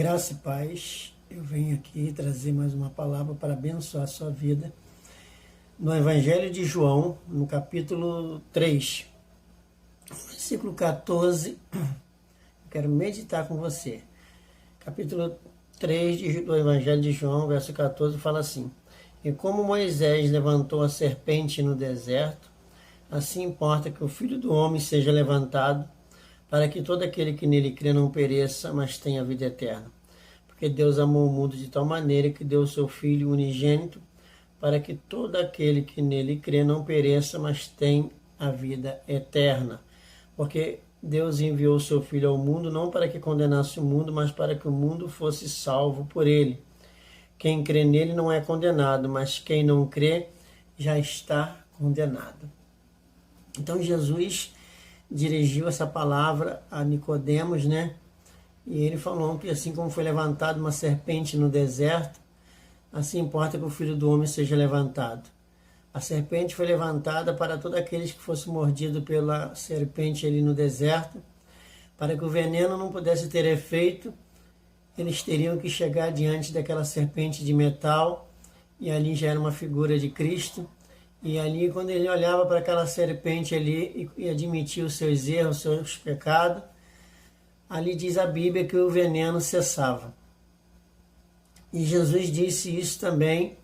Graça e paz, eu venho aqui trazer mais uma palavra para abençoar a sua vida. No Evangelho de João, no capítulo 3, versículo 14, eu quero meditar com você. Capítulo 3 do Evangelho de João, verso 14, fala assim: E como Moisés levantou a serpente no deserto, assim importa que o Filho do Homem seja levantado, para que todo aquele que nele crê não pereça, mas tenha vida eterna. Porque Deus amou o mundo de tal maneira que deu o seu Filho unigênito, para que todo aquele que nele crê não pereça, mas tenha a vida eterna. Porque Deus enviou o seu Filho ao mundo, não para que condenasse o mundo, mas para que o mundo fosse salvo por ele. Quem crê nele não é condenado, mas quem não crê já está condenado. Então Jesus dirigiu essa palavra a Nicodemos, né? E ele falou que assim como foi levantado uma serpente no deserto, assim importa que o Filho do Homem seja levantado. A serpente foi levantada para todos aqueles que fossem mordidos pela serpente ali no deserto, para que o veneno não pudesse ter efeito. Eles teriam que chegar diante daquela serpente de metal, e ali já era uma figura de Cristo. E ali, quando ele olhava para aquela serpente ali e admitia os seus erros, os seus pecados, ali diz a Bíblia que o veneno cessava. E Jesus disse isso também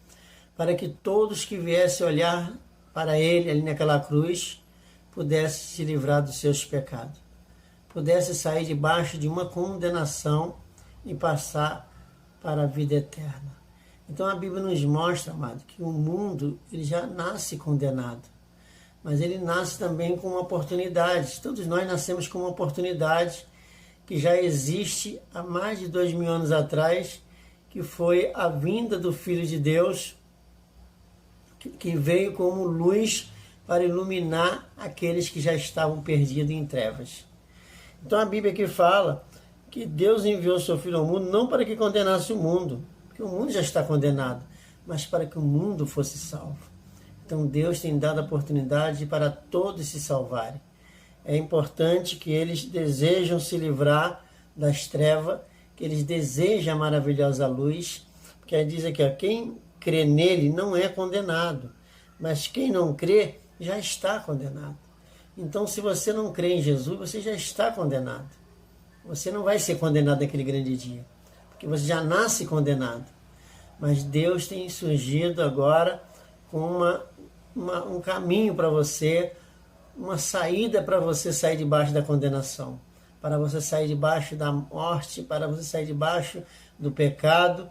para que todos que viessem olhar para ele ali naquela cruz pudessem se livrar dos seus pecados, pudessem sair debaixo de uma condenação e passar para a vida eterna. Então a Bíblia nos mostra, amado, que o mundo ele já nasce condenado, mas ele nasce também com uma oportunidade. Todos nós nascemos com uma oportunidade que já existe há mais de 2000 anos atrás, que foi a vinda do Filho de Deus, que veio como luz para iluminar aqueles que já estavam perdidos em trevas. Então a Bíblia aqui fala que Deus enviou seu Filho ao mundo não para que condenasse o mundo, porque o mundo já está condenado, mas para que o mundo fosse salvo. Então Deus tem dado a oportunidade para todos se salvarem. É importante que eles desejam se livrar das trevas, que eles desejam a maravilhosa luz, porque diz aqui, quem crê nele não é condenado, mas quem não crê já está condenado. Então, se você não crê em Jesus, você já está condenado. Você não vai ser condenado naquele grande dia, porque você já nasce condenado. Mas Deus tem surgido agora com um caminho para você, uma saída para você sair debaixo da condenação, para você sair debaixo da morte, para você sair debaixo do pecado.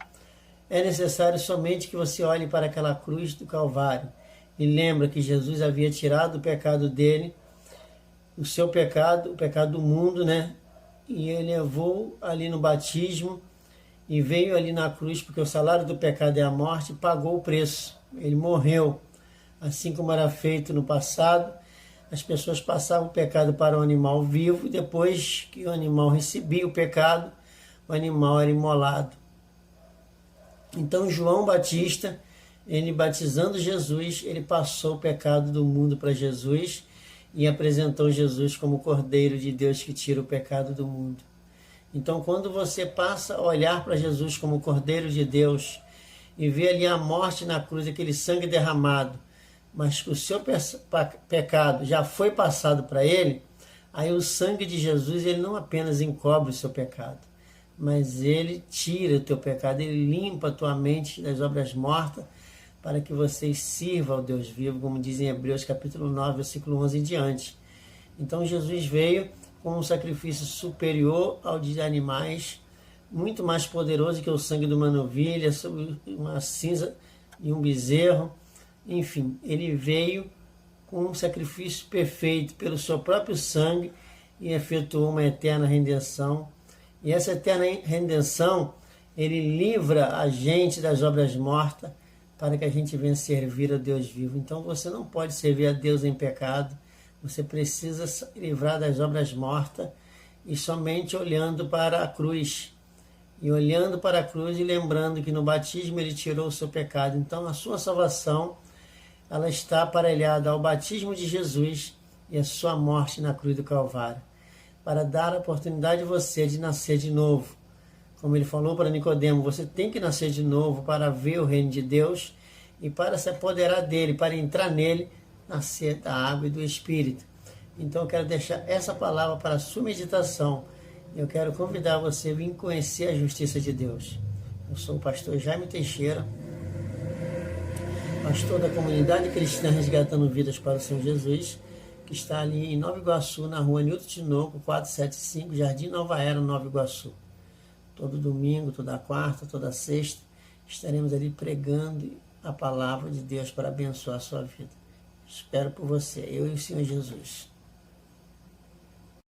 É necessário somente que você olhe para aquela cruz do Calvário e lembra que Jesus havia tirado o pecado dele, o seu pecado, o pecado do mundo, né? E ele levou ali no batismo e veio ali na cruz, porque o salário do pecado é a morte, pagou o preço. Ele morreu, assim como era feito no passado. As pessoas passavam o pecado para o animal vivo, e depois que o animal recebia o pecado, o animal era imolado. Então João Batista, ele batizando Jesus, ele passou o pecado do mundo para Jesus e apresentou Jesus como o Cordeiro de Deus que tira o pecado do mundo. Então quando você passa a olhar para Jesus como o Cordeiro de Deus e vê ali a morte na cruz, aquele sangue derramado, mas que o seu pecado já foi passado para ele, aí o sangue de Jesus ele não apenas encobre o seu pecado, mas ele tira o teu pecado, ele limpa a tua mente das obras mortas, para que você sirva ao Deus vivo, como diz em Hebreus capítulo 9, versículo 11 em diante. Então Jesus veio com um sacrifício superior ao de animais, muito mais poderoso que o sangue de uma novilha, sobre uma cinza e um bezerro. Enfim, ele veio com um sacrifício perfeito pelo seu próprio sangue e efetuou uma eterna redenção. E essa eterna redenção, ele livra a gente das obras mortas para que a gente venha servir a Deus vivo. Então você não pode servir a Deus em pecado, você precisa se livrar das obras mortas e somente olhando para a cruz. E olhando para a cruz e lembrando que no batismo ele tirou o seu pecado. Então a sua salvação, ela está aparelhada ao batismo de Jesus e a sua morte na cruz do Calvário, para dar a oportunidade de você de nascer de novo, Como ele falou para Nicodemo, você tem que nascer de novo para ver o reino de Deus e para se apoderar dele, para entrar nele, nascer da água e do Espírito. Então eu quero deixar essa palavra para a sua meditação. Eu quero convidar você a vir conhecer a justiça de Deus. Eu sou o pastor Jaime Teixeira, pastor da comunidade cristã Resgatando Vidas para o Senhor Jesus, que está ali em Nova Iguaçu, na rua Nilton Tinoco, 475, Jardim Nova Era, Nova Iguaçu. Todo domingo, toda quarta, toda sexta, estaremos ali pregando a palavra de Deus para abençoar a sua vida. Espero por você, eu e o Senhor Jesus.